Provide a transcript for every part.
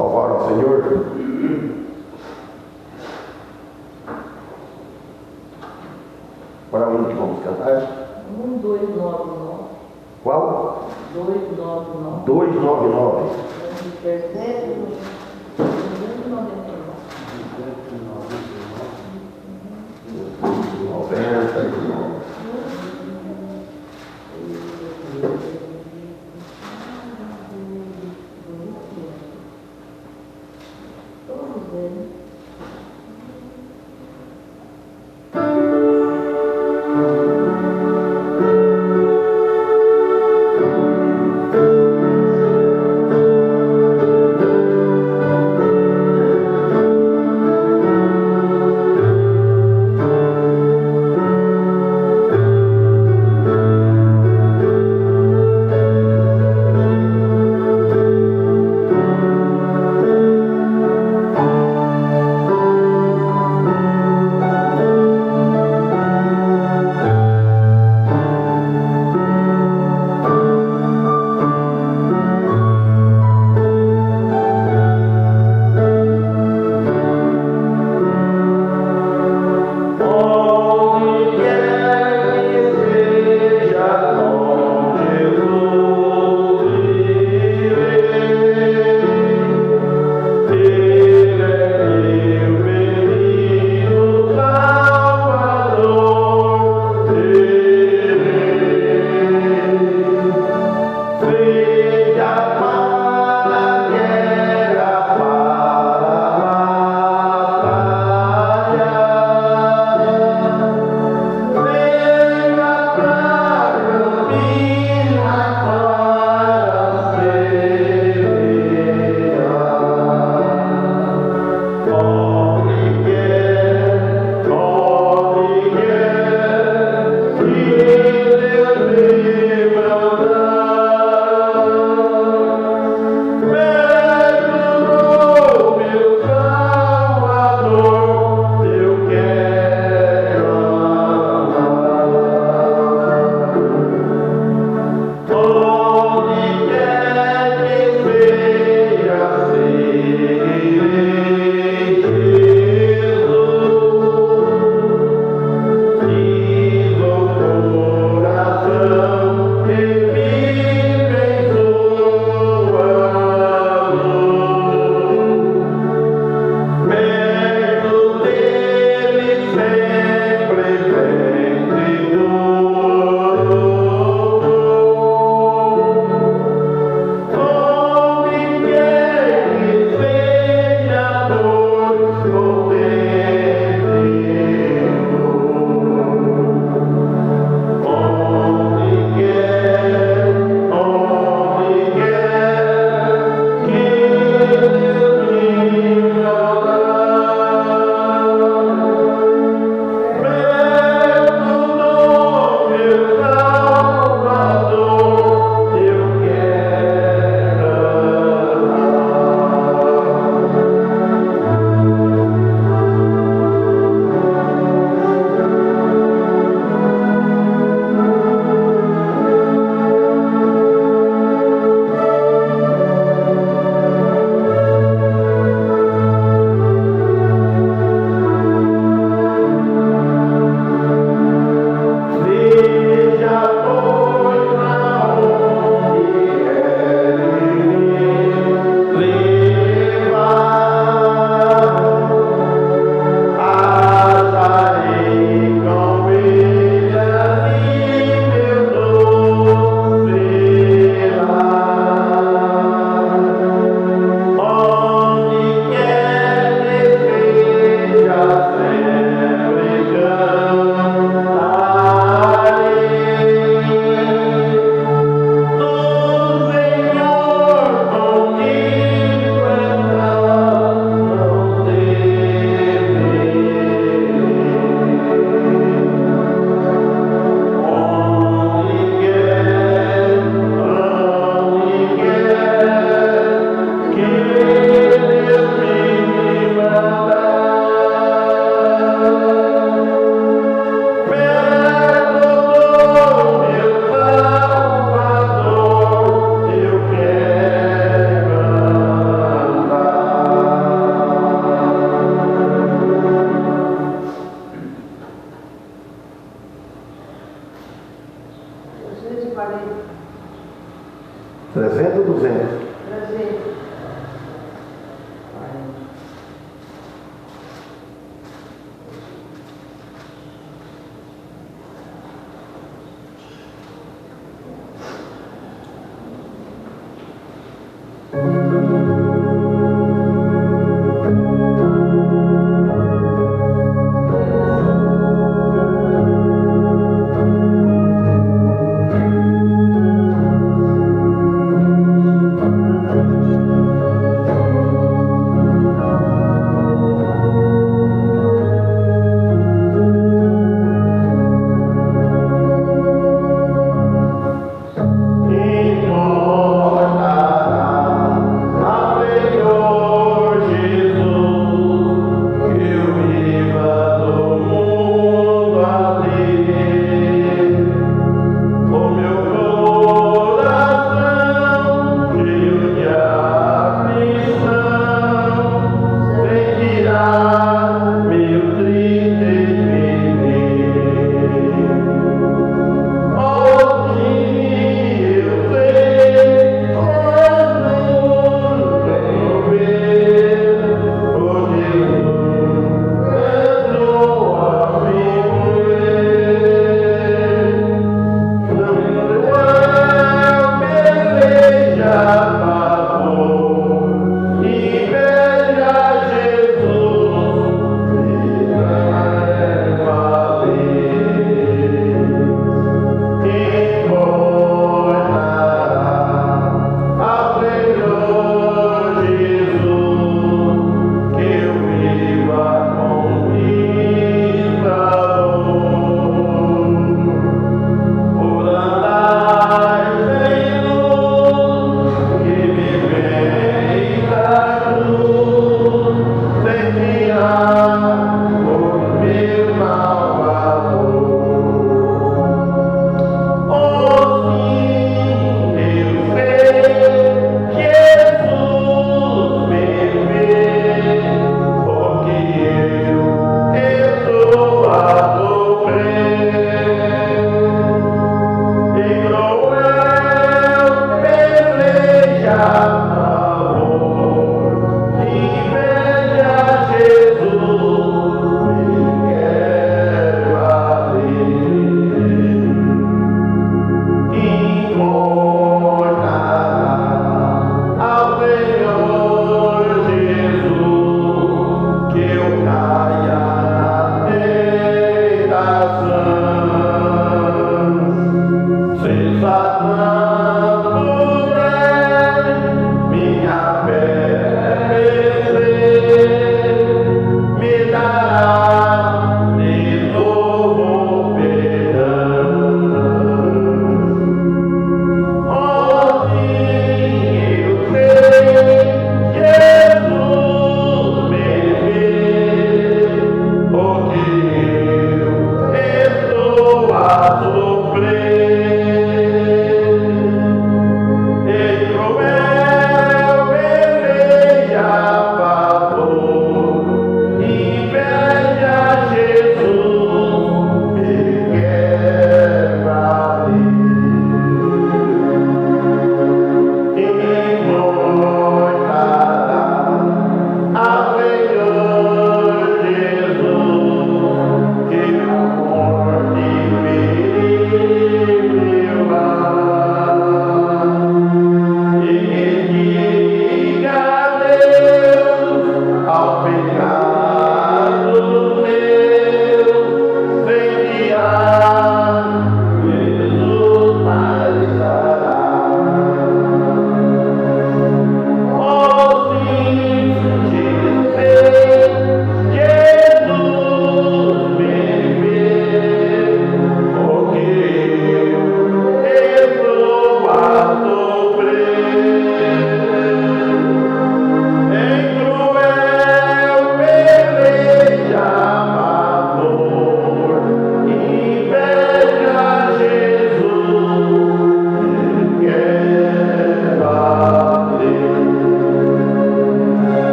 Louvar ao Senhor. Qual é o hino que vamos cantar? 299. Qual? 299. 299. Percebe? 299. 99. Todos eles.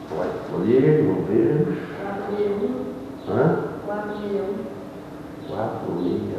Pode escolher, vamos ver. 4.000. Hã? 4.000. 4.000.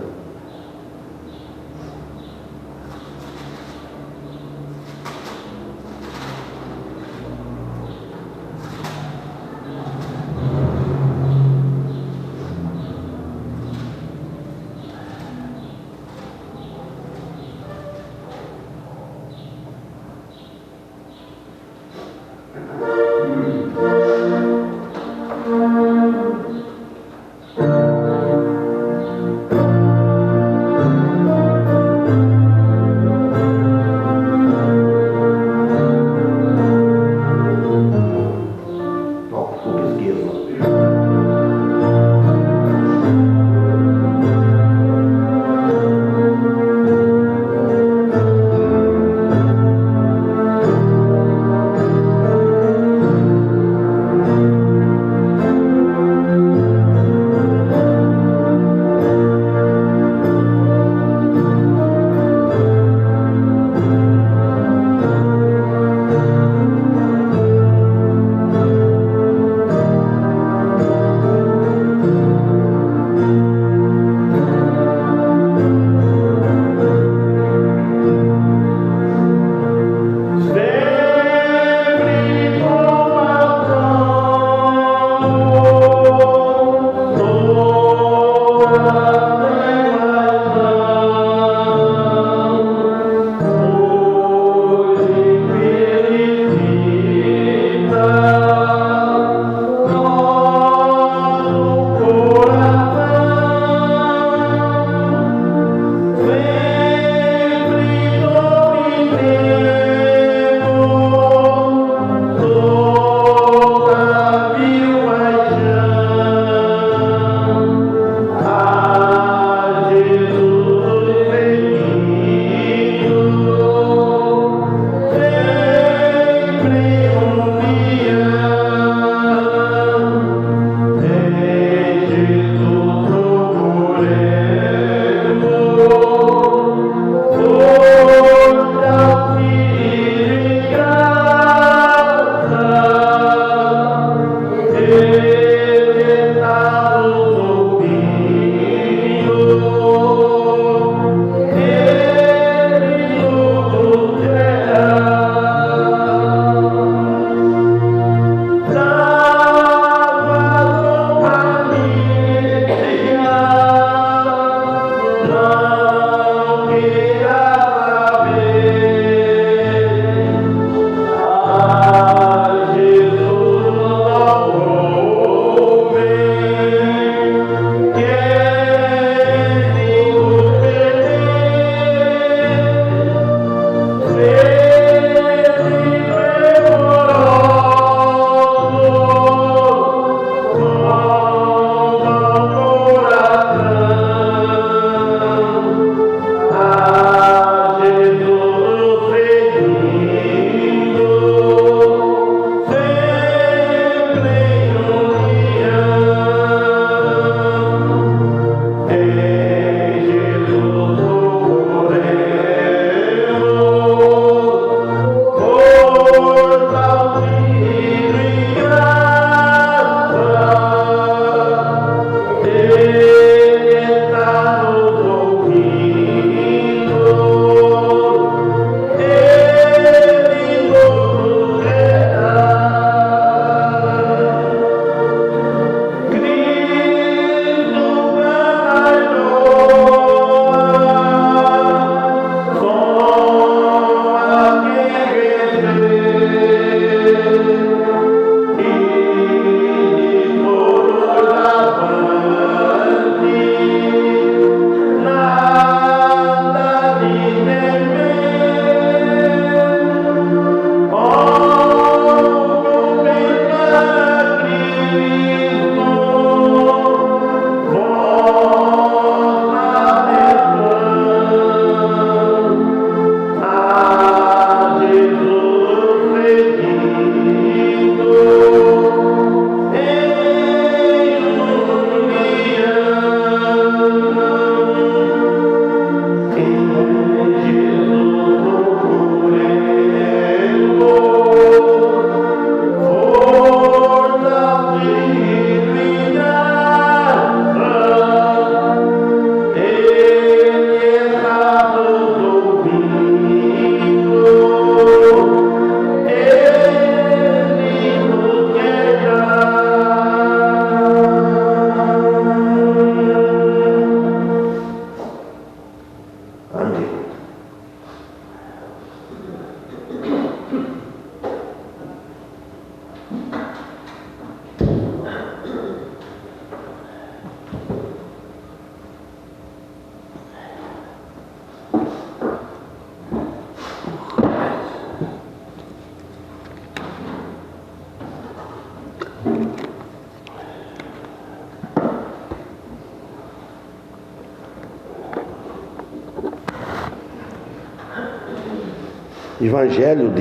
Evangelho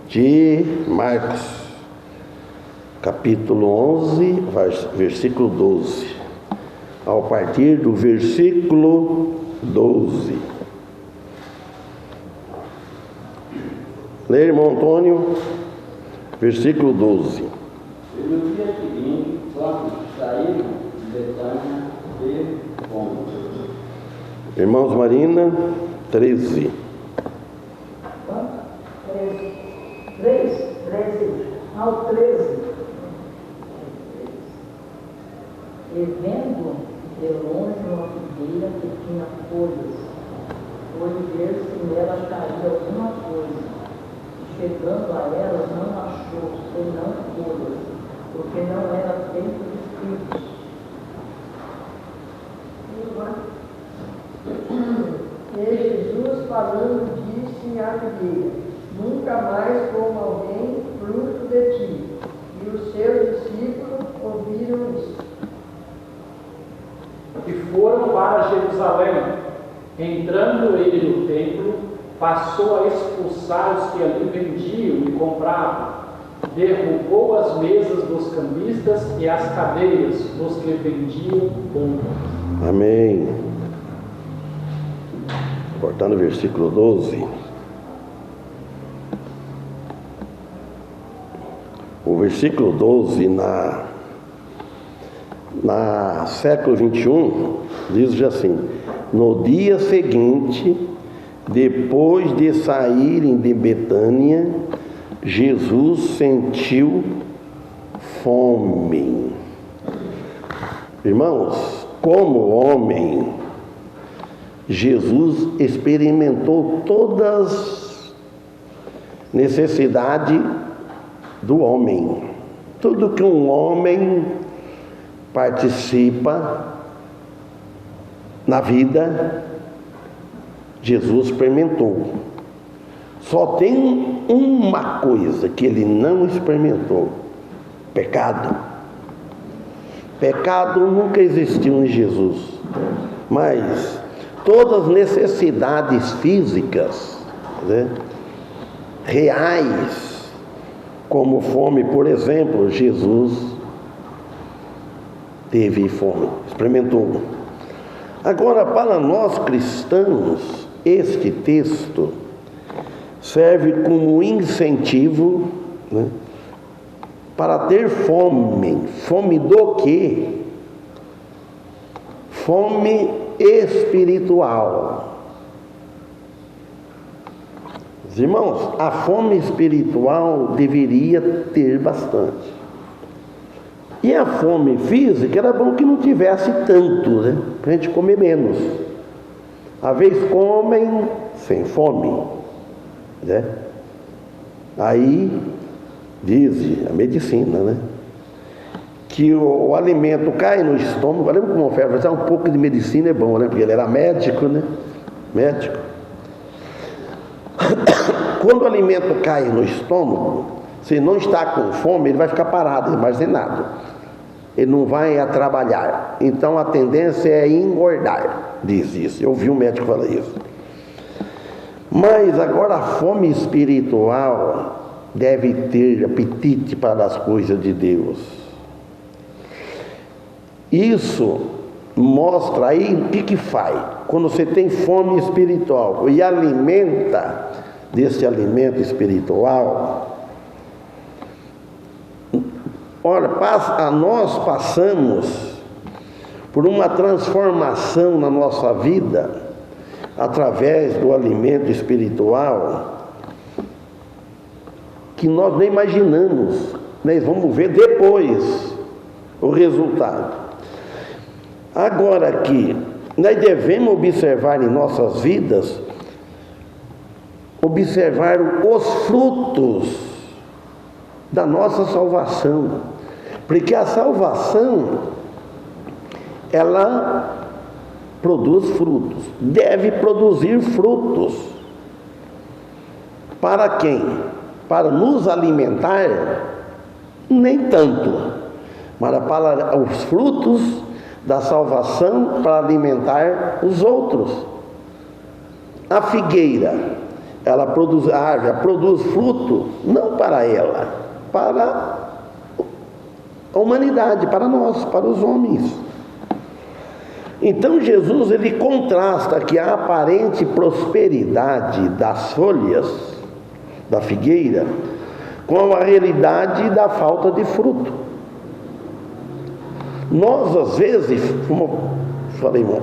de Marcos, capítulo 11, versículo 12. A partir do versículo 12. Lê, irmão Antônio, versículo 12. E no dia seguinte, quando saíram de Betânia, teve fome. Irmãos Marina, 13. 13 ao 13. E vendo de longe uma figueira que tinha folhas, foi ver se nela caía alguma coisa. Chegando a ela, não achou, senão folhas, porque não era tempo de frutos. E Jesus, falando, disse à figueira: nunca mais coma alguém fruto de ti. E os seus discípulos ouviram isso. E foram para Jerusalém. Entrando ele no templo, passou a expulsar os que ali vendiam e compravam. Derrubou as mesas dos cambistas e as cadeiras dos que vendiam pão. Amém. Cortando o versículo 12. O versículo 12 na século 21 diz assim: no dia seguinte, depois de saírem de Betânia, Jesus sentiu fome. Irmãos, como homem, Jesus experimentou todas as necessidades do homem. Tudo que um homem participa na vida, Jesus experimentou. Só tem uma coisa que ele não experimentou: pecado. Pecado nunca existiu em Jesus, mas todas as necessidades físicas, né, reais, como fome, por exemplo, Jesus teve fome, experimentou. Agora, para nós cristãos, este texto serve como incentivo, né, para ter fome. Fome do quê? Fome espiritual. Irmãos, a fome espiritual deveria ter bastante. E a fome física era bom que não tivesse tanto, né? Para a gente comer menos. Às vezes comem sem fome, né? Aí diz a medicina, né, que o alimento cai no estômago. Lembra como o Ferro falou, um pouco de medicina é bom, né? Porque ele era médico, né? Médico. Quando o alimento cai no estômago, se não está com fome, ele vai ficar parado, armazenado. Ele não vai a trabalhar. Então a tendência é engordar, diz isso. Eu ouvi um médico falar isso. Mas agora a fome espiritual deve ter apetite para as coisas de Deus. Isso mostra aí o que faz. Quando você tem fome espiritual e alimenta desse alimento espiritual, olha, nós passamos por uma transformação na nossa vida através do alimento espiritual que nós nem imaginamos. Nós vamos ver depois o resultado. Agora aqui, nós devemos observar em nossas vidas, observar os frutos da nossa salvação, porque a salvação, ela produz frutos, deve produzir frutos. Para quem? Para nos alimentar, nem tanto, mas para os frutos da salvação, para alimentar os outros. A figueira, a árvore produz fruto não para ela, para a humanidade, para nós, para os homens. Então Jesus ele contrasta que a aparente prosperidade das folhas da figueira com a realidade da falta de fruto. Nós às vezes, como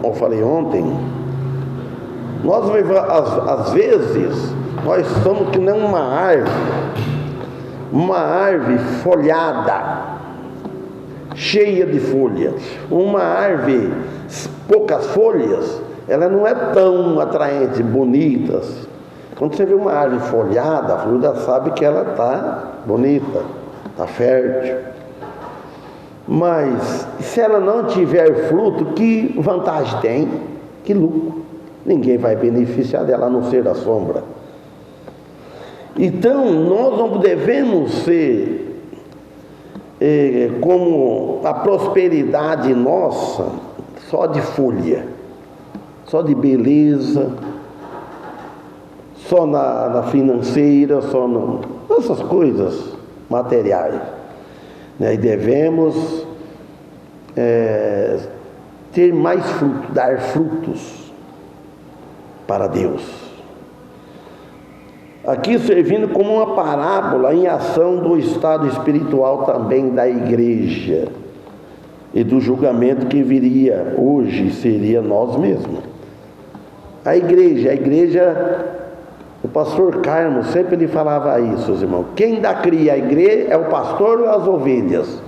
eu falei ontem, nós às vezes nós somos que nem uma árvore folhada, cheia de folhas. Uma árvore poucas folhas, ela não é tão atraente, bonita. Quando você vê uma árvore folhada, a fruta sabe que ela está bonita, está fértil. Mas se ela não tiver fruto, que vantagem tem? Que lucro? Ninguém vai beneficiar dela, a não ser a sombra. Então nós não devemos ser como a prosperidade nossa, só de folha, só de beleza, só na financeira, só nessas coisas materiais, né? E devemos ter mais fruto, dar frutos para Deus. Aqui servindo como uma parábola em ação do estado espiritual também da igreja e do julgamento que viria hoje, seria nós mesmos. A igreja, o pastor Carmo sempre ele falava isso, irmãos. Quem dá cria a igreja é o pastor ou as ovelhas?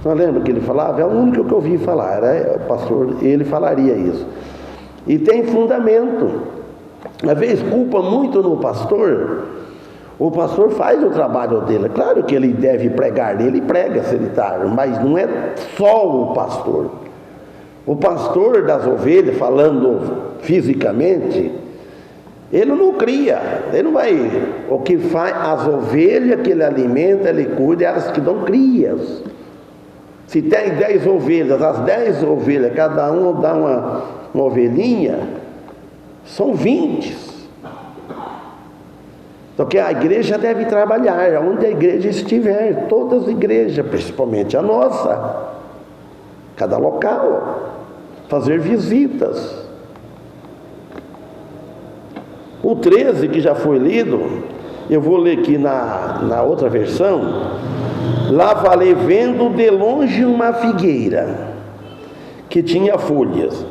Não lembra que ele falava? É o único que eu ouvi falar, o pastor, ele falaria isso. E tem fundamento. Às vezes culpa muito no pastor. O pastor faz o trabalho dele. Claro que ele deve pregar, ele prega se ele está, mas não é só o pastor. O pastor das ovelhas, falando fisicamente, ele não cria, ele não vai. O que faz, as ovelhas que ele alimenta, ele cuida, é elas que dão crias. Se tem 10 ovelhas, as 10 ovelhas, cada uma dá uma ovelhinha, são 20. Então que a igreja deve trabalhar, onde a igreja estiver, todas as igrejas, principalmente a nossa, cada local, fazer visitas. O 13 que já foi lido, eu vou ler aqui na outra versão. Lá falei, vendo de longe uma figueira que tinha folhas.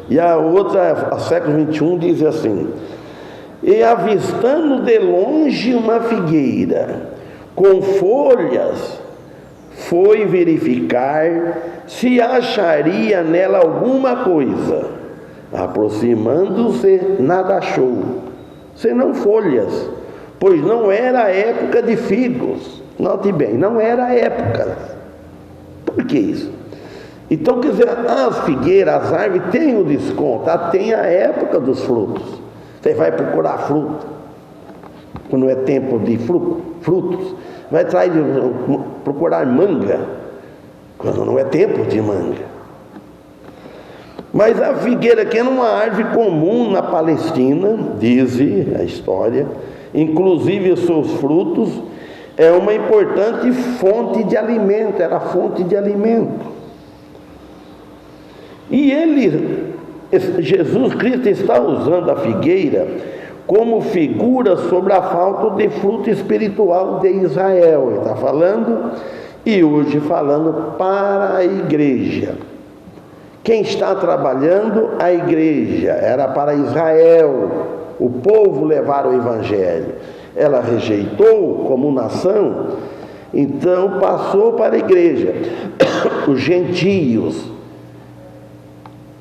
E a outra, a século 21, diz assim: e avistando de longe uma figueira com folhas, foi verificar se acharia nela alguma coisa. Aproximando-se, nada achou, senão folhas, pois não era a época de figos. Note bem, não era a época. Por que isso? Então, quer dizer, as figueiras, as árvores têm o desconto, tem a época dos frutos. Você vai procurar fruto, quando é tempo de frutos, vai procurar manga, quando não é tempo de manga. Mas a figueira que era uma árvore comum na Palestina, diz a história, inclusive os seus frutos, é uma importante fonte de alimento, era fonte de alimento. E Jesus Cristo está usando a figueira como figura sobre a falta de fruto espiritual de Israel. Ele está falando, e hoje falando para a igreja. Quem está trabalhando? A igreja. Era para Israel, o povo levar o evangelho. Ela rejeitou como nação, então passou para a igreja. Os gentios,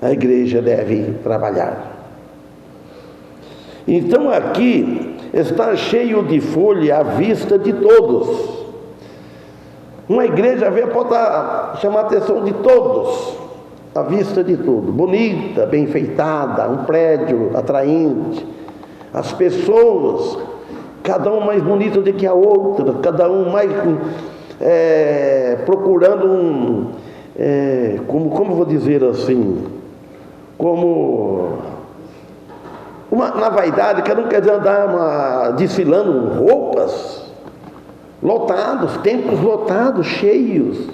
a igreja deve trabalhar. Então aqui está cheio de folha à vista de todos. Uma igreja pode chamar a atenção de todos, à vista de tudo, bonita, bem enfeitada, um prédio atraente, as pessoas, cada um mais bonito do que a outra, cada um mais procurando como vou dizer assim, como na vaidade, que não quer dizer andar desfilando roupas, lotados, templos lotados, cheios.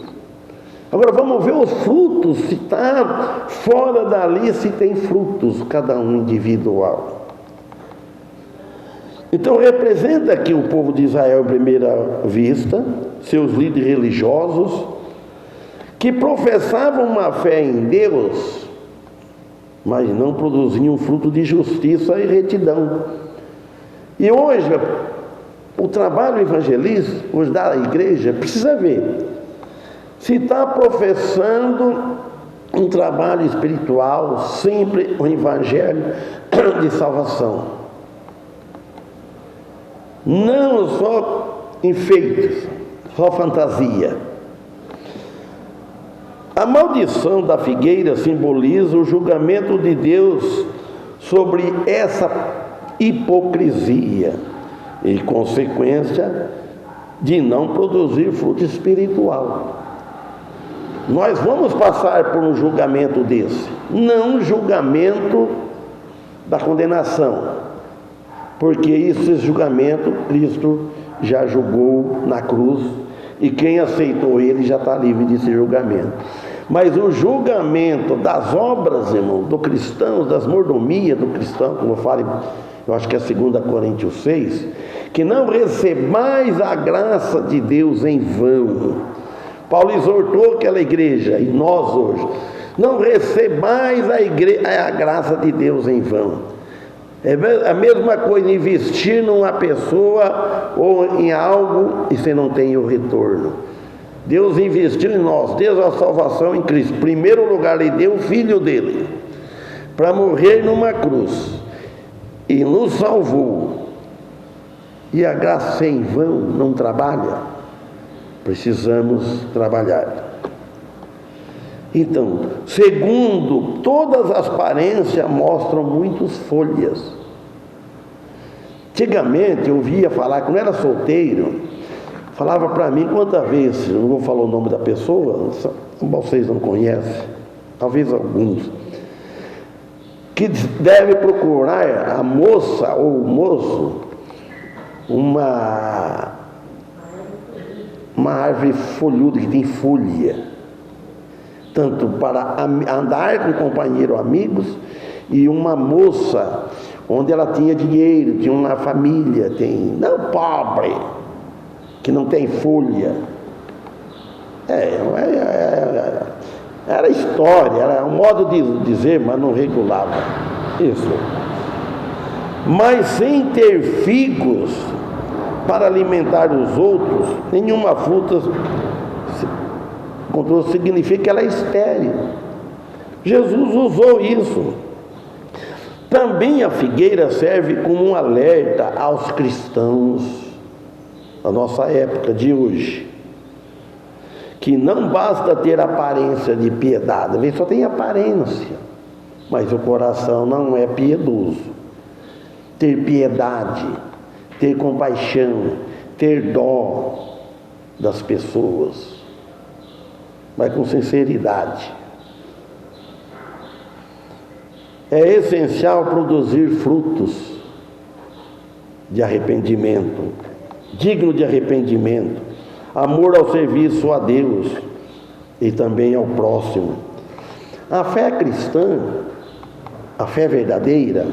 Agora vamos ver os frutos, se está fora dali, se tem frutos, cada um individual. Então representa aqui o povo de Israel em primeira vista, seus líderes religiosos, que professavam uma fé em Deus, mas não produziam fruto de justiça e retidão. E hoje, o trabalho evangelista, hoje da igreja, precisa ver se está professando um trabalho espiritual, sempre o evangelho de salvação. Não só enfeites, só fantasia. A maldição da figueira simboliza o julgamento de Deus sobre essa hipocrisia e consequência de não produzir fruto espiritual. Nós vamos passar por um julgamento desse, não julgamento da condenação, porque esse julgamento Cristo já julgou na cruz, e quem aceitou ele já está livre desse julgamento. Mas o julgamento das obras, irmão, do cristão, das mordomias do cristão, como eu falo, eu acho que é 2 Coríntios 6, que não recebais a graça de Deus em vão. Paulo exortou aquela igreja, e nós hoje, não recebais a graça de Deus em vão. É a mesma coisa investir numa pessoa ou em algo e você não tem o retorno. Deus investiu em nós, desde a salvação em Cristo. Em primeiro lugar, Ele deu o Filho dele para morrer numa cruz e nos salvou. E a graça em vão não trabalha. Precisamos trabalhar. Então, segundo, todas as aparências mostram muitas folhas. Antigamente eu ouvia falar, quando eu era solteiro, falava para mim quantas vezes, não vou falar o nome da pessoa, vocês não conhecem, talvez alguns, que deve procurar a moça ou o moço uma árvore folhuda que tem folha, tanto para andar com companheiro, amigos, e uma moça onde ela tinha dinheiro, tinha uma família, não pobre, que não tem folha. Era história, era um modo de dizer, mas não regulava isso. Mas sem ter figos para alimentar os outros, nenhuma fruta significa que ela é estéril. Jesus usou isso. Também a figueira serve como um alerta aos cristãos da nossa época de hoje, que não basta ter aparência de piedade, ele só tem aparência, mas o coração não é piedoso. Ter piedade, ter compaixão, ter dó das pessoas, mas com sinceridade. É essencial produzir frutos de arrependimento, digno de arrependimento, amor ao serviço a Deus e também ao próximo. A fé cristã, a fé verdadeira,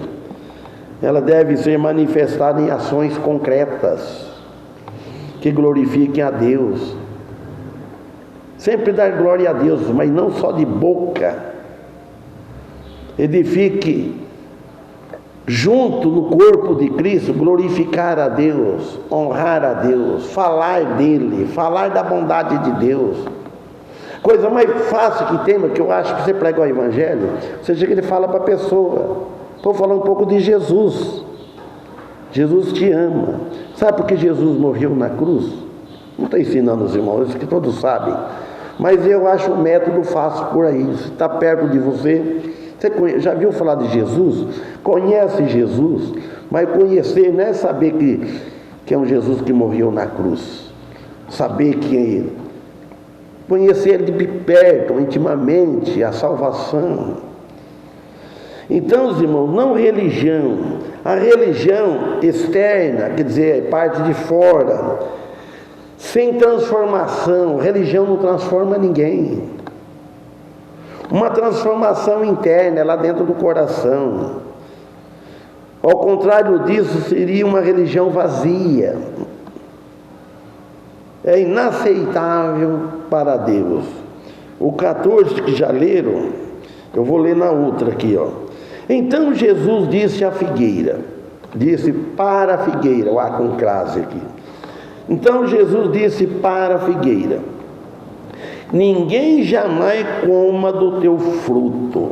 ela deve ser manifestada em ações concretas que glorifiquem a Deus. Sempre dar glória a Deus, mas não só de boca. Edifique junto no corpo de Cristo, glorificar a Deus, honrar a Deus, falar dele, falar da bondade de Deus. Coisa mais fácil que tem, que eu acho que você prega o evangelho, você chega e fala para a pessoa, vou falar um pouco de Jesus. Jesus te ama. Sabe por que Jesus morreu na cruz? Não estou ensinando os irmãos, isso que todos sabem, mas eu acho um método fácil por aí. Se está perto de você já viu falar de Jesus? Conhece Jesus, mas conhecer não é saber que é um Jesus que morreu na cruz. Saber que é Ele. Conhecer Ele de perto, intimamente, a salvação. Então, irmãos, não religião. A religião externa, quer dizer, parte de fora, sem transformação. Religião não transforma ninguém. Uma transformação interna, é lá dentro do coração. Ao contrário disso, seria uma religião vazia. É inaceitável para Deus. O 14 que já leram, eu vou ler na outra aqui, ó. Então Jesus disse à figueira, disse para a figueira, o A com crase aqui. Então Jesus disse para a figueira: ninguém jamais coma do teu fruto.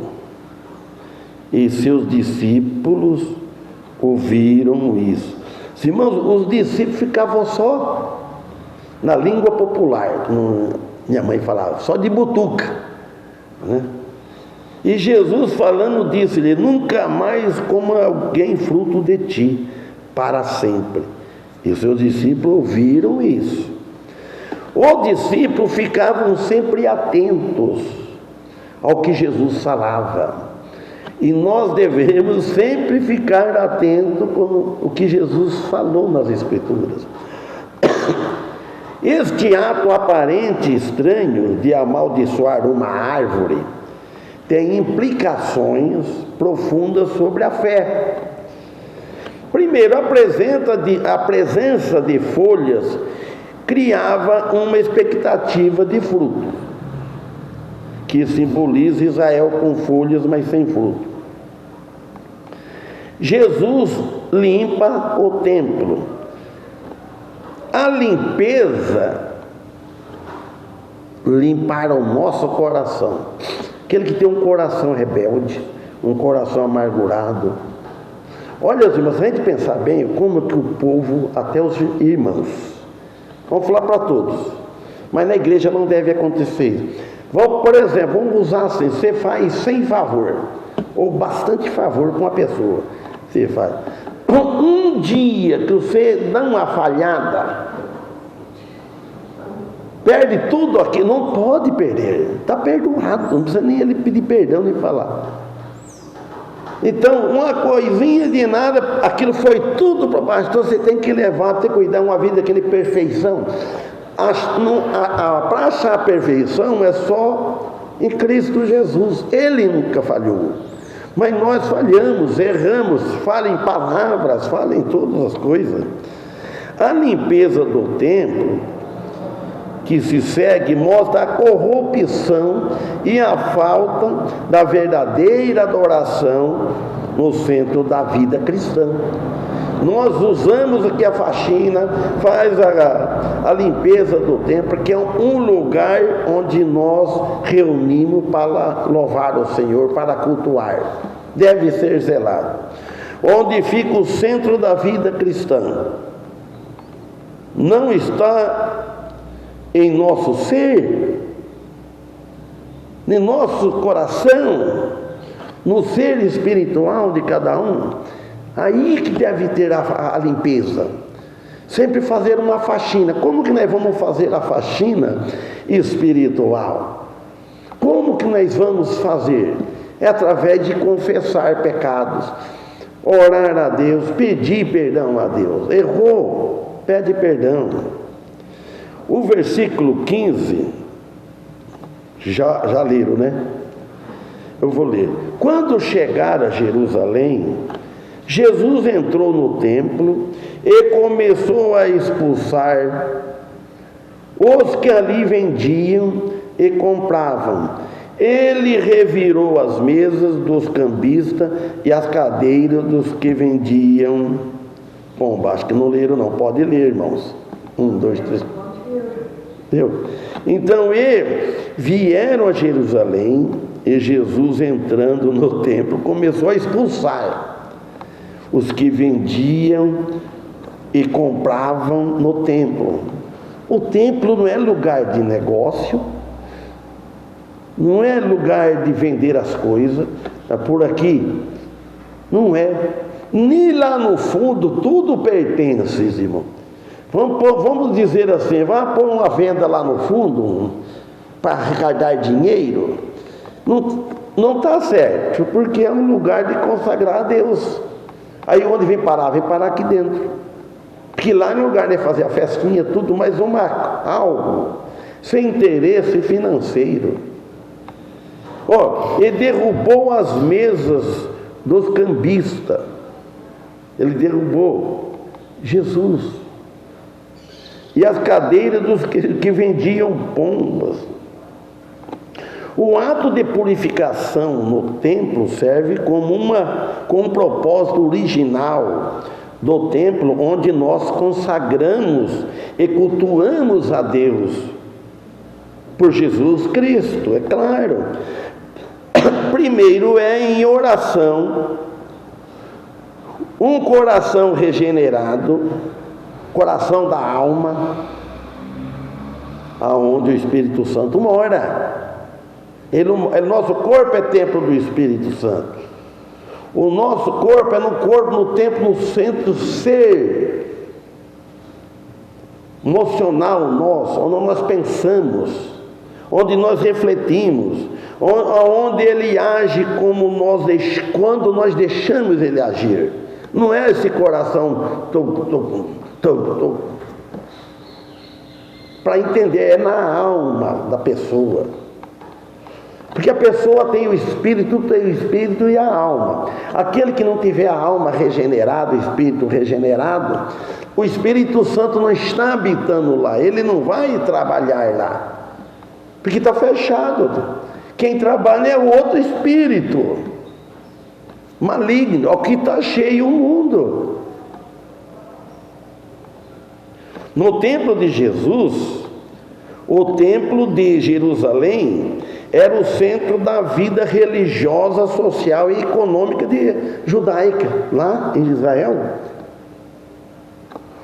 E seus discípulos ouviram isso. Irmãos, os discípulos ficavam só na língua popular, como minha mãe falava, só de butuca, né? E Jesus falando disso, ele: nunca mais coma alguém fruto de ti, para sempre. E os seus discípulos ouviram isso. Os discípulos ficavam sempre atentos ao que Jesus falava. E nós devemos sempre ficar atentos com o que Jesus falou nas Escrituras. Este ato aparente estranho de amaldiçoar uma árvore tem implicações profundas sobre a fé. Primeiro, a presença de folhas criava uma expectativa de fruto, que simboliza Israel com folhas, mas sem fruto. Jesus limpa o templo. A limpeza, limpar o nosso coração. Aquele que tem um coração rebelde, um coração amargurado. Olha, irmãos, se a gente pensar bem, como que o povo, até os irmãos, vamos falar para todos, mas na igreja não deve acontecer. Por exemplo, vamos usar assim: você faz sem favor, ou bastante favor com uma pessoa. Você faz. Um dia que você dá uma falhada, perde tudo aqui, não pode perder, está perdoado, não precisa nem ele pedir perdão nem falar. Então, uma coisinha de nada, aquilo foi tudo para baixo. Então você tem que levar, ter que cuidar uma vida daquele perfeição. Para achar a perfeição é só em Cristo Jesus. Ele nunca falhou, mas nós falhamos, erramos. Fala em palavras, fala em todas as coisas. A limpeza do templo que se segue mostra a corrupção e a falta da verdadeira adoração no centro da vida cristã. Nós usamos aqui a faxina, faz a limpeza do templo, que é um lugar onde nós reunimos para louvar o Senhor, para cultuar. Deve ser zelado. Onde fica o centro da vida cristã. Não está em nosso ser, em nosso coração, no ser espiritual de cada um. Aí que deve ter a limpeza. Sempre fazer uma faxina. Como que nós vamos fazer a faxina espiritual? Como que nós vamos fazer? É através de confessar pecados, orar a Deus, pedir perdão a Deus. Errou, pede perdão. O versículo 15, já leram, né? Eu vou ler. Quando chegaram a Jerusalém, Jesus entrou no templo e começou a expulsar os que ali vendiam e compravam. Ele revirou as mesas dos cambistas e as cadeiras dos que vendiam pomba. Acho que não leram não, pode ler, irmãos. 1, 2, 3. Deu? Então vieram a Jerusalém, e Jesus, entrando no templo, começou a expulsar os que vendiam e compravam no templo. O templo não é lugar de negócio, não é lugar de vender as coisas. Por aqui não é, nem lá no fundo tudo pertence, irmão. Vamos dizer assim, vai pôr uma venda lá no fundo para arrecadar dinheiro. Não está certo, porque é um lugar de consagrar a Deus. Aí onde vem parar? Vem parar aqui dentro. Porque lá no lugar de fazer a festinha, tudo, mas algo sem interesse financeiro. Ele derrubou as mesas dos cambistas. Ele derrubou Jesus. E as cadeiras dos que vendiam pombas. O ato de purificação no templo serve como um propósito original do templo, onde nós consagramos e cultuamos a Deus por Jesus Cristo, é claro. Primeiro é em oração, um coração regenerado, coração da alma, aonde o Espírito Santo mora. Nosso corpo é templo do Espírito Santo. O nosso corpo é no templo, no centro ser emocional nosso, onde nós pensamos, onde nós refletimos, onde ele age quando nós deixamos ele agir. Não é esse coração para entender, é na alma da pessoa. Porque a pessoa tem o espírito e a alma. Aquele que não tiver a alma regenerada, o espírito regenerado, o Espírito Santo não está habitando lá, ele não vai trabalhar lá, porque está fechado. Quem trabalha é o outro espírito maligno, é o que está cheio o mundo. No templo de Jesus, o templo de Jerusalém era o centro da vida religiosa, social e econômica judaica, lá em Israel.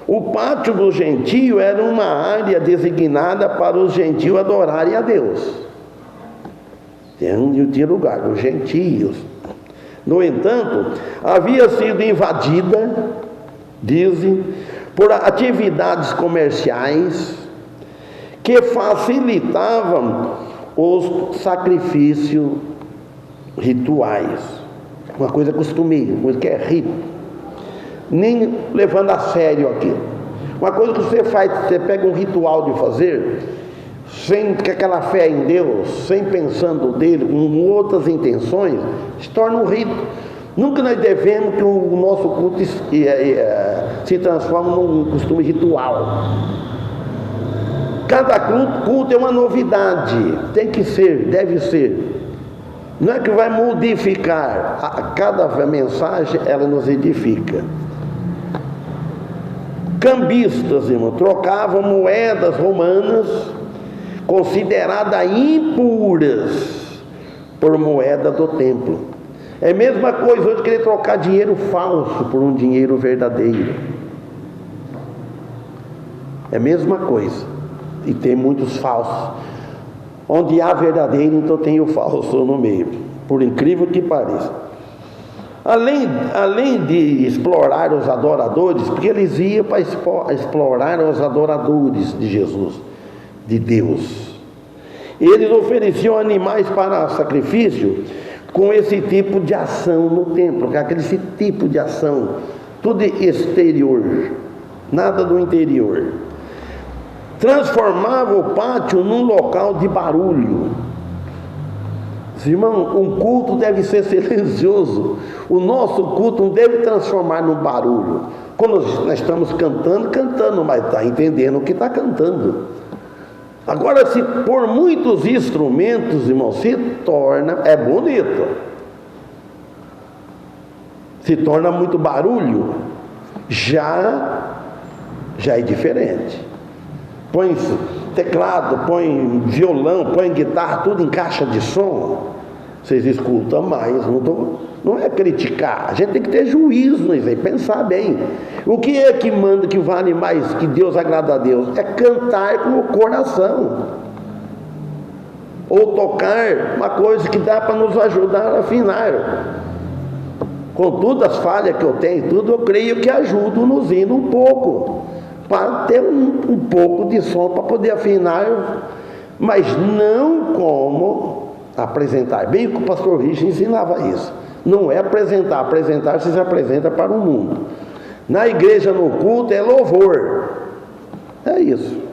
O pátio do gentio era uma área designada para os gentios adorarem a Deus. Tinha lugar dos gentios. No entanto, havia sido invadida, dizem, por atividades comerciais que facilitavam os sacrifícios rituais, uma coisa costumeira, uma coisa que é rito, nem levando a sério aquilo. Uma coisa que você faz, você pega um ritual de fazer, sem aquela fé em Deus, sem pensando dele, com outras intenções, se torna um rito. Nunca nós devemos que o nosso culto se transforme num costume ritual. Cada culto é uma novidade, tem que ser, deve ser. Não é que vai modificar, cada mensagem ela nos edifica. Cambistas, irmão, trocavam moedas romanas consideradas impuras por moeda do templo. É a mesma coisa hoje querer trocar dinheiro falso por um dinheiro verdadeiro. É a mesma coisa. E tem muitos falsos. Onde há verdadeiro, então tem o falso no meio. Por incrível que pareça. Além de explorar os adoradores, porque eles iam para explorar os adoradores de Jesus, de Deus. Eles ofereciam animais para sacrifício com esse tipo de ação no templo, com aquele tipo de ação, tudo exterior, nada do interior. Transformava o pátio num local de barulho. Irmão, um culto deve ser silencioso. O nosso culto não deve transformar num barulho. Quando nós estamos cantando, mas está entendendo o que está cantando. Agora, se por muitos instrumentos, irmão, se torna, é bonito, se torna muito barulho, já é diferente. Põe teclado, põe violão, põe guitarra, tudo em caixa de som, vocês escutam mais. Não é criticar, a gente tem que ter juízo nisso aí, pensar bem. O que é que manda, que vale mais, que Deus agrada a Deus? É cantar com o coração, ou tocar uma coisa que dá para nos ajudar a afinar. Com todas as falhas que eu tenho, tudo, eu creio que ajudo nos hinos um pouco, para ter um pouco de som, para poder afinar, mas não como Apresentar. Bem que o pastor Richard ensinava isso. Não é apresentar. Apresentar se apresenta para o mundo. Na igreja, no culto, é louvor. É isso.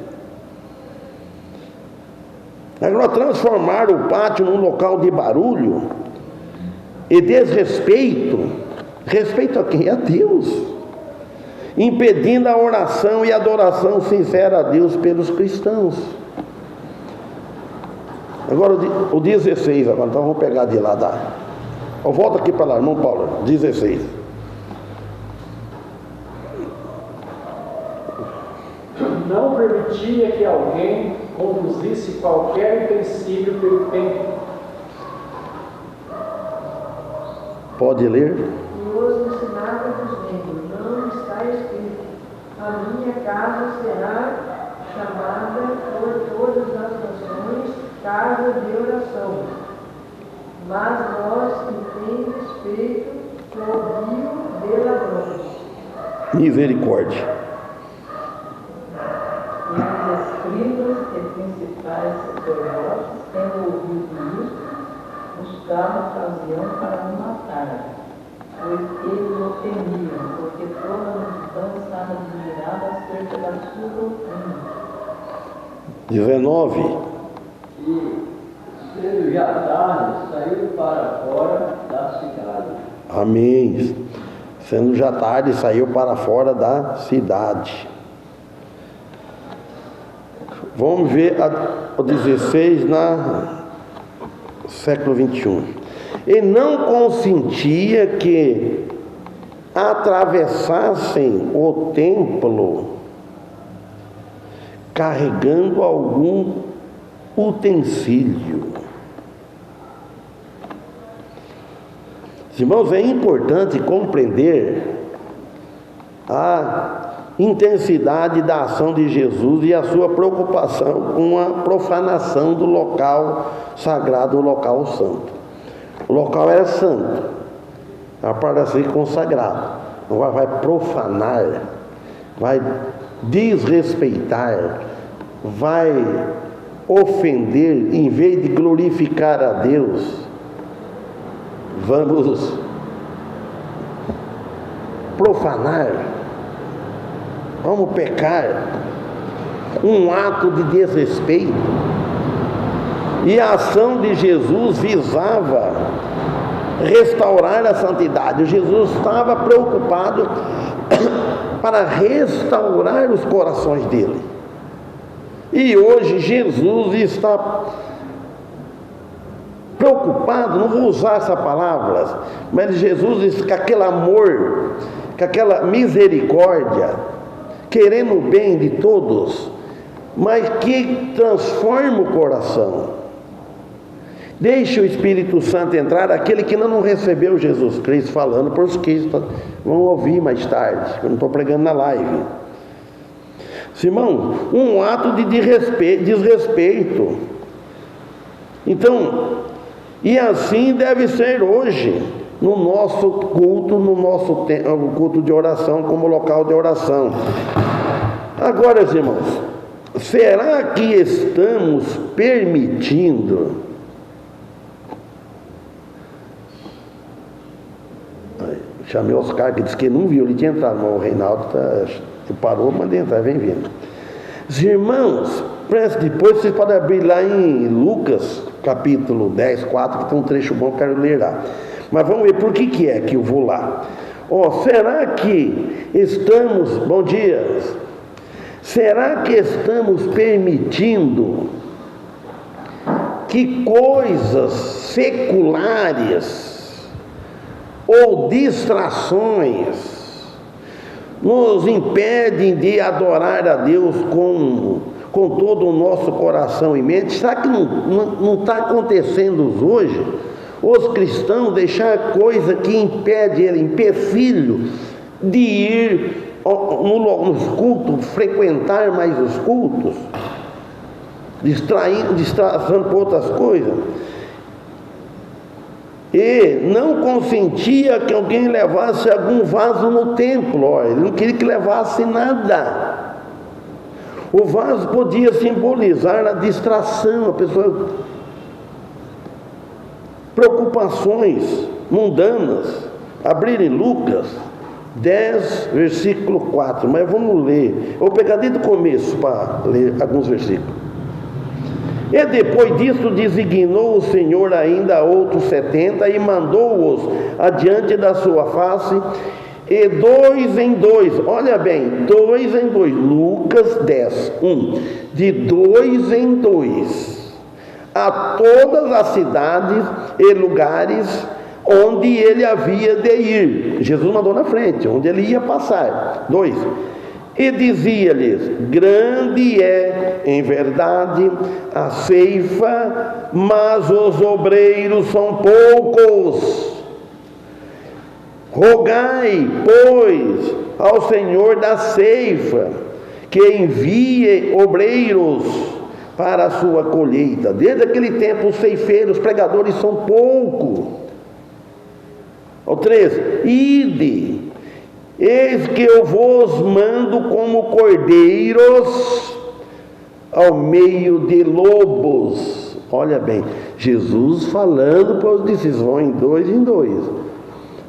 Agora, transformar o pátio num local de barulho e desrespeito. Respeito a quem? A Deus. Impedindo a oração e adoração sincera a Deus pelos cristãos. Agora o 16, agora, então vamos pegar de lá da... Volta aqui para lá, irmão Paulo, 16. Não permitia que alguém conduzisse qualquer utensílio pelo templo. Pode ler? E os ensinava dizendo: não está escrito, a minha casa será chamada por todas as nações casa de oração. Mas nós que tem respeito ouviu de ladrões. Misericórdia. E os escribas e principais sacerdotes, tendo ouvido isso, buscavam ocasião para o matar, pois eles o temiam, porque toda a multidão estava admirada acerca da sua doutrina. 19. E, sendo já tarde, saiu para fora da cidade. Amém. Sendo já tarde, saiu para fora da cidade. Vamos ver o 16 na século 21. E não consentia que atravessassem o templo carregando algum utensílio. Irmãos, é importante compreender a intensidade da ação de Jesus e a sua preocupação com a profanação do local sagrado, o local santo. O local era santo, era para ser consagrado. Agora vai profanar, vai desrespeitar, vai ofender, em vez de glorificar a Deus, vamos profanar, vamos pecar, um ato de desrespeito. E a ação de Jesus visava restaurar a santidade. Jesus estava preocupado para restaurar os corações dele. E hoje Jesus está preocupado, não vou usar essa palavra, mas Jesus com aquele amor, com aquela misericórdia, querendo o bem de todos, mas que transforma o coração. Deixe o Espírito Santo entrar, aquele que ainda não recebeu Jesus Cristo, falando por os que vão ouvir mais tarde, eu não estou pregando na live. Simão, um ato de desrespeito. Então, e assim deve ser hoje, no nosso culto, no nosso culto de oração, como local de oração. Agora, irmãos, será que estamos permitindo chamei o Oscar, que disse que não viu, ele tinha entrado, mas o Reinaldo parou, mandei entrar, vem vindo. Os irmãos, depois vocês podem abrir lá em Lucas, capítulo 10, 4, que tem um trecho bom que eu quero ler lá. Mas vamos ver por que é que eu vou lá. Será que estamos, bom dia, será que estamos permitindo que coisas seculares ou distrações nos impedem de adorar a Deus com todo o nosso coração e mente? Será que não está acontecendo hoje os cristãos deixar coisa que impede ele, empecilho de ir nos cultos, frequentar mais os cultos, distração por outras coisas? E não consentia que alguém levasse algum vaso no templo. Olha, ele não queria que levasse nada. O vaso podia simbolizar a distração. A pessoa preocupações mundanas. Abrirem Lucas 10, versículo 4, mas vamos ler. Vou pegar desde o começo para ler alguns versículos. E depois disso designou o Senhor ainda outros 70 e mandou-os adiante da sua face, e 2 em 2, olha bem, 2 em 2, Lucas 10, 1, de 2 em 2, a todas as cidades e lugares onde ele havia de ir. Jesus mandou na frente, onde ele ia passar. 2. E dizia-lhes: grande é, em verdade, a ceifa, mas os obreiros são poucos. Rogai, pois, ao Senhor da ceifa, que envie obreiros para a sua colheita. Desde aquele tempo, os ceifeiros, os pregadores são poucos. O 3, ide, eis que eu vos mando como cordeiros ao meio de lobos. Olha bem, Jesus falando para os discípulos: vão em 2 em 2.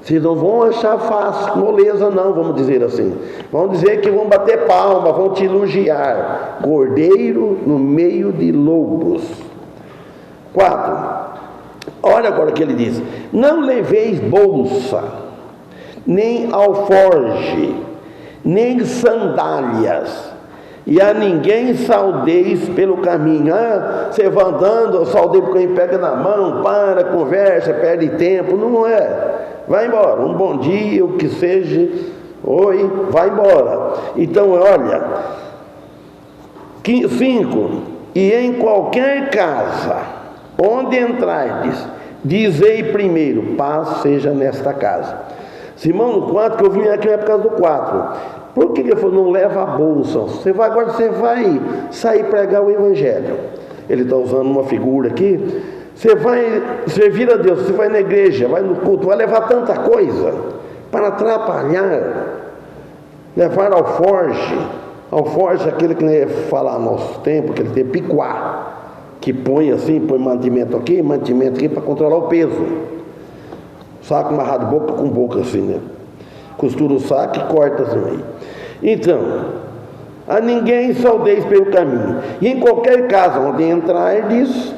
Vocês não vão achar fácil, moleza não, vamos dizer assim. Vão dizer que vão bater palma, vão te elogiar. Cordeiro no meio de lobos. 4. Olha agora o que ele diz: não leveis bolsa, nem alforge, nem sandálias, e a ninguém saudeis pelo caminho. Você vai andando, saudei porque quem pega na mão, para, conversa, perde tempo. Não é. Vai embora, um bom dia, o que seja, oi, vai embora. Então, olha, 5, e em qualquer casa onde entrardes, dizei primeiro: paz seja nesta casa. Simão, no 4, que eu vim aqui na época do 4. Por que ele falou: não leva a bolsa? Agora você vai sair pregar o evangelho. Ele está usando uma figura aqui. Você vai servir a Deus, você vai na igreja, vai no culto, vai levar tanta coisa para atrapalhar. Levar alforge. Alforge é aquele que nem falar nosso tempo, que ele tem picuá, que põe assim, põe mantimento aqui para controlar o peso. Saco amarrado boca com boca assim, né? Costura o saco e corta assim aí. Então, a ninguém saudeis pelo caminho, e em qualquer casa onde entrardes,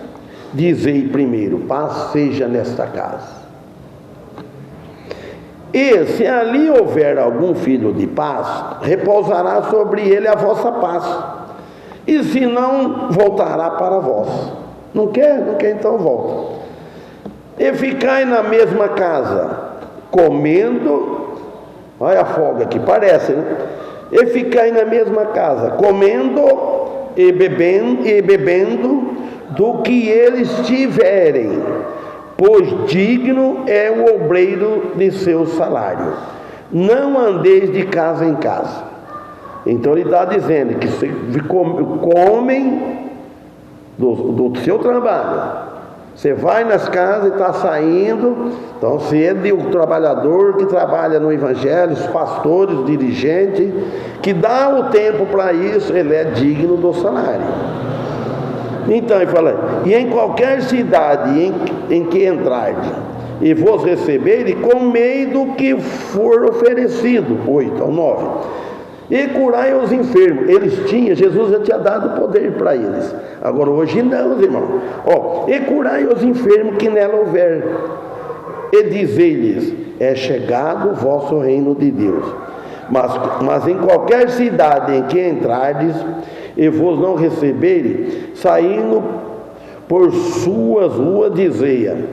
dizei primeiro: paz seja nesta casa. E se ali houver algum filho de paz, repousará sobre ele a vossa paz, e se não, voltará para vós. Não quer? Não quer, então volta. E ficai na mesma casa, comendo. Olha a folga aqui, parece, né? E ficai na mesma casa, comendo e bebendo do que eles tiverem, pois digno é o obreiro de seu salário. Não andeis de casa em casa. Então ele está dizendo que se comem do seu trabalho. Você vai nas casas e está saindo. Então, se é de um trabalhador que trabalha no evangelho, os pastores, os dirigentes, que dá o tempo para isso, ele é digno do salário. Então ele fala: e em qualquer cidade em que entrardes, e vos receberem, comei do que for oferecido. 8 ao 9. E curai os enfermos. Eles tinham, Jesus já tinha dado poder para eles. Agora hoje não, irmão. E curai os enfermos que nela houver. E dizei-lhes: é chegado o vosso reino de Deus. Mas em qualquer cidade em que entrardes, e vos não receberem, saindo por suas ruas, dizei: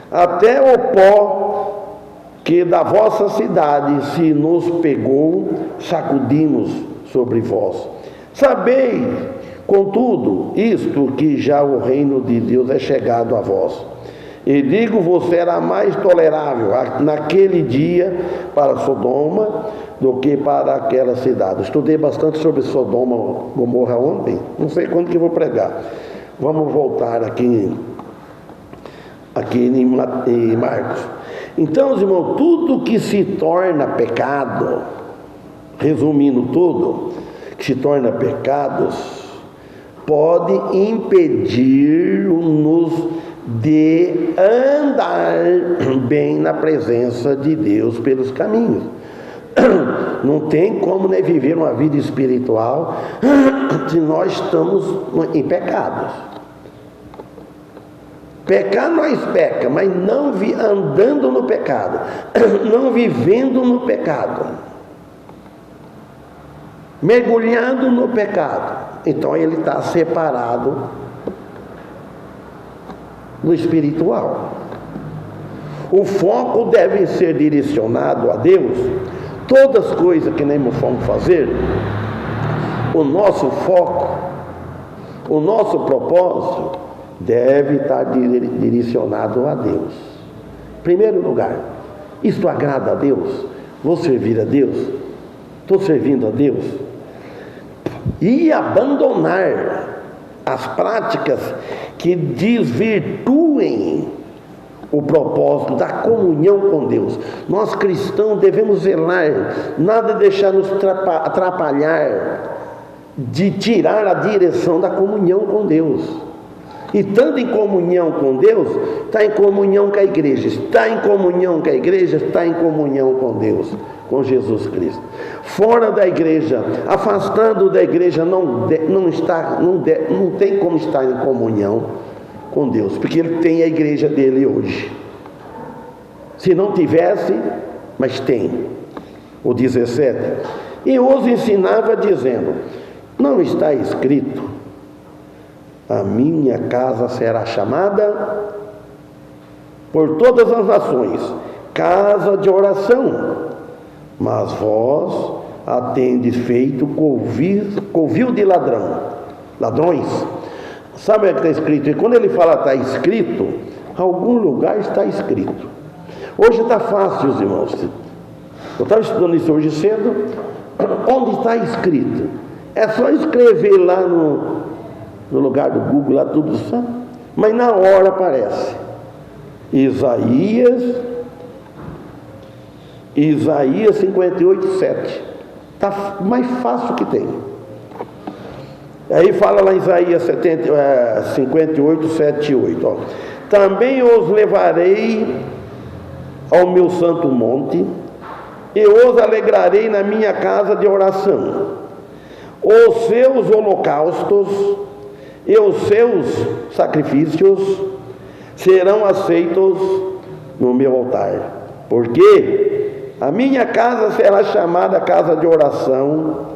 até o pó que da vossa cidade se nos pegou, sacudimos sobre vós. Sabei, contudo, isto, que já o reino de Deus é chegado a vós. E digo-vos, será mais tolerável naquele dia para Sodoma do que para aquela cidade. Estudei bastante sobre Sodoma e Gomorra ontem, não sei quando que eu vou pregar. Vamos voltar aqui em Marcos. Então, irmãos, tudo que se torna pecado, resumindo tudo, que se torna pecados, pode impedir-nos de andar bem na presença de Deus pelos caminhos. Não tem como viver uma vida espiritual se nós estamos em pecados. Pecar nós peca, mas não andando no pecado, não vivendo no pecado, mergulhado no pecado. Então ele está separado do espiritual. O foco deve ser direcionado a Deus. Todas as coisas que nós vamos fazer, o nosso foco, o nosso propósito deve estar direcionado a Deus. Em primeiro lugar, isto agrada a Deus? Vou servir a Deus? Estou servindo a Deus? E abandonar as práticas que desvirtuem o propósito da comunhão com Deus. Nós cristãos devemos zelar, nada deixar nos atrapalhar de tirar a direção da comunhão com Deus. E estando em comunhão com Deus, está em comunhão com a igreja. Está em comunhão com a igreja, está em comunhão com Deus, com Jesus Cristo. Fora da igreja, afastado da igreja, não tem como estar em comunhão com Deus, porque ele tem a igreja dele hoje. Se não tivesse, mas tem. O 17. E os ensinava dizendo: não está escrito, a minha casa será chamada por todas as nações casa de oração, mas vós a tendes feito covil de ladrões. Sabe o que está escrito? E quando ele fala está escrito, algum lugar está escrito. Hoje está fácil, os irmãos. Eu estava estudando isso hoje cedo. Onde está escrito? É só escrever lá no lugar do Google, lá tudo certo. Mas na hora aparece Isaías 58:7. Está mais fácil que tem. Aí fala lá em Isaías 58, 7 e 8. Ó. Também os levarei ao meu santo monte, e os alegrarei na minha casa de oração. Os seus holocaustos e os seus sacrifícios serão aceitos no meu altar, porque a minha casa será chamada casa de oração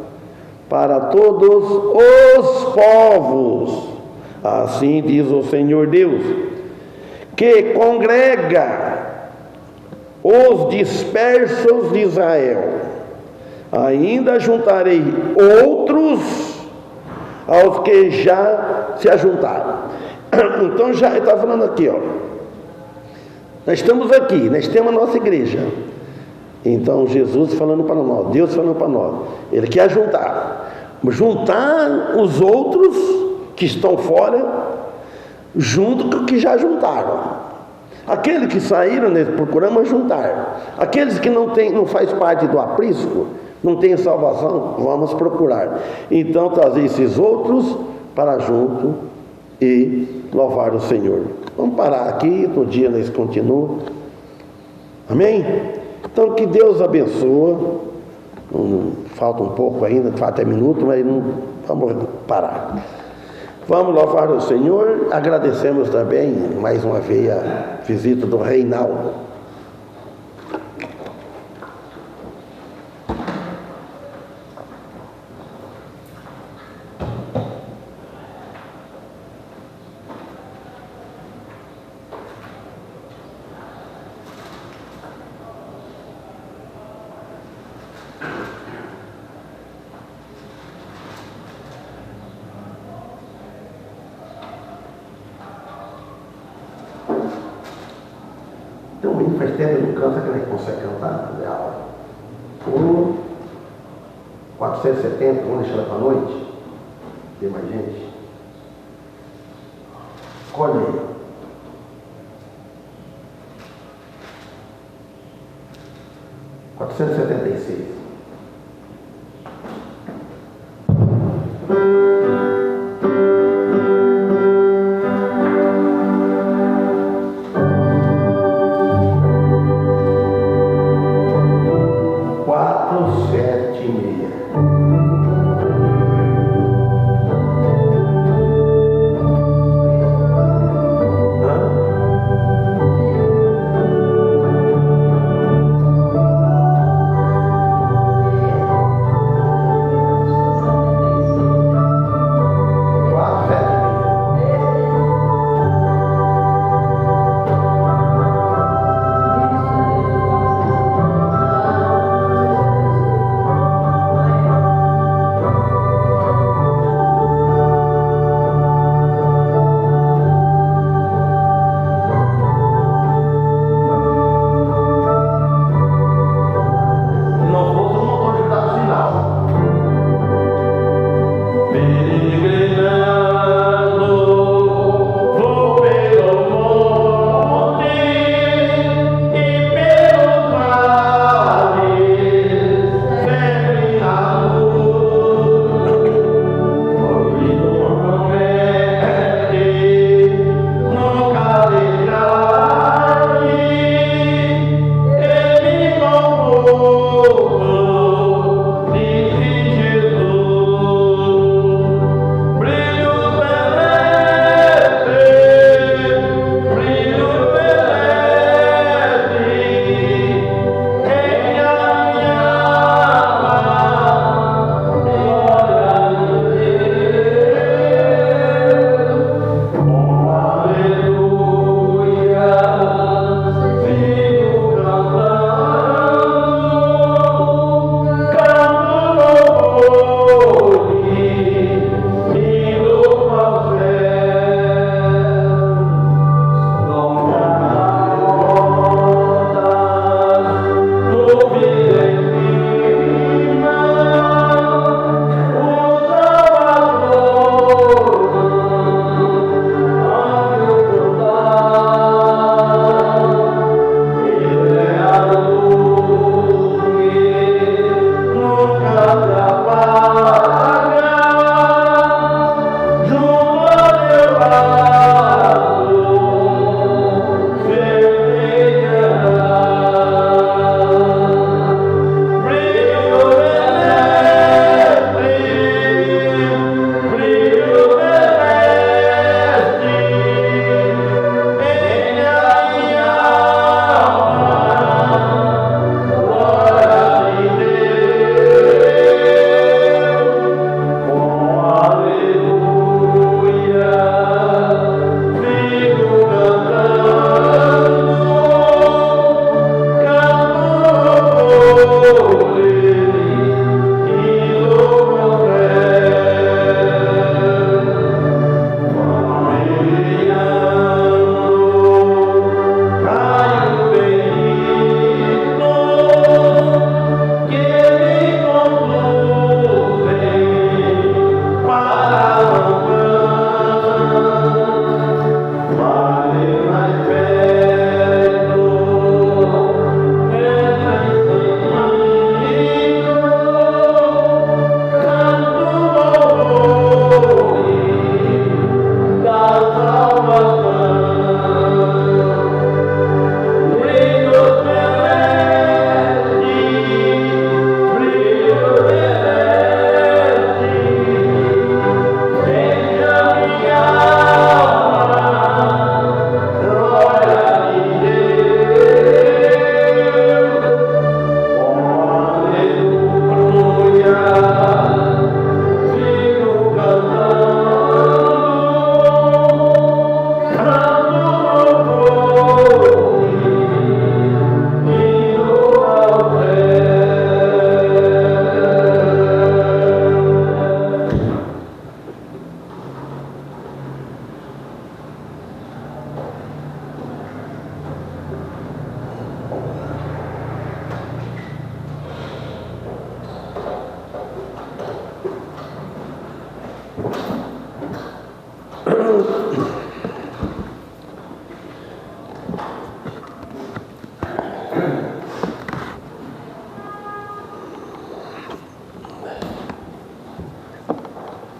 para todos os povos. Assim diz o Senhor Deus, que congrega os dispersos de Israel. Ainda juntarei outros aos que já se ajuntaram. Então já está falando aqui, ó. Nós estamos aqui, nós temos a nossa igreja. Então Jesus falando para nós, Deus falando para nós, Ele quer juntar os outros que estão fora, junto com os que já juntaram. Aqueles que saíram, nós procuramos juntar. Aqueles que não faz parte do aprisco, não tem salvação, vamos procurar. Então trazer esses outros para junto e louvar o Senhor. Vamos parar aqui, outro dia nós continuamos. Amém? Então que Deus abençoe. Falta um pouco ainda, falta minuto, mas não vamos parar. Vamos louvar o Senhor. Agradecemos também mais uma vez a visita do Reinaldo. Então, faz tempo que não canta, que a gente consegue cantar, é a hora. 470, vamos deixar para a noite? Tem mais gente? Escolhe aí. 476.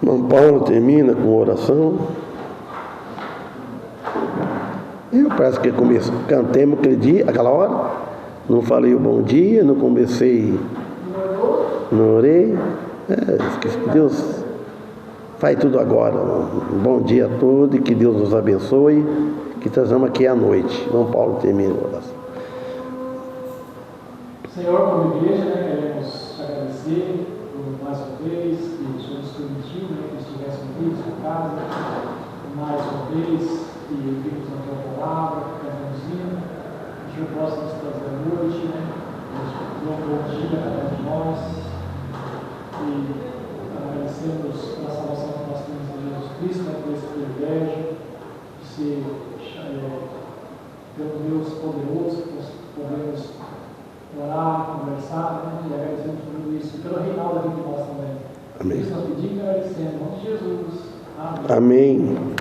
Irmão Paulo termina com oração. Eu parece que cantemos aquele dia, aquela hora. Não falei o bom dia, não comecei, não orei. Que Deus faz tudo agora. Um bom dia a todos e que Deus nos abençoe. Que estamos aqui à noite. Irmão Paulo termina a oração. Senhor, como igreja, queremos agradecer por mais uma vez que o Senhor nos permitiu que estivéssemos aqui em sua casa, mais uma vez que vimos a tua palavra, que cantamos hino, que o Senhor possa nos trazer a noite, nos bom dia a cada um de nós, e agradecemos pela salvação que nós temos em Jesus Cristo, por esse privilégio de ser pelo Deus poderoso, que nós podemos orar, conversar, e agradecemos por tudo isso, e pelo reinado da vida de nós também. Amém. Isso nós pedimos e agradecemos, em nome de Jesus. Amém. Amém.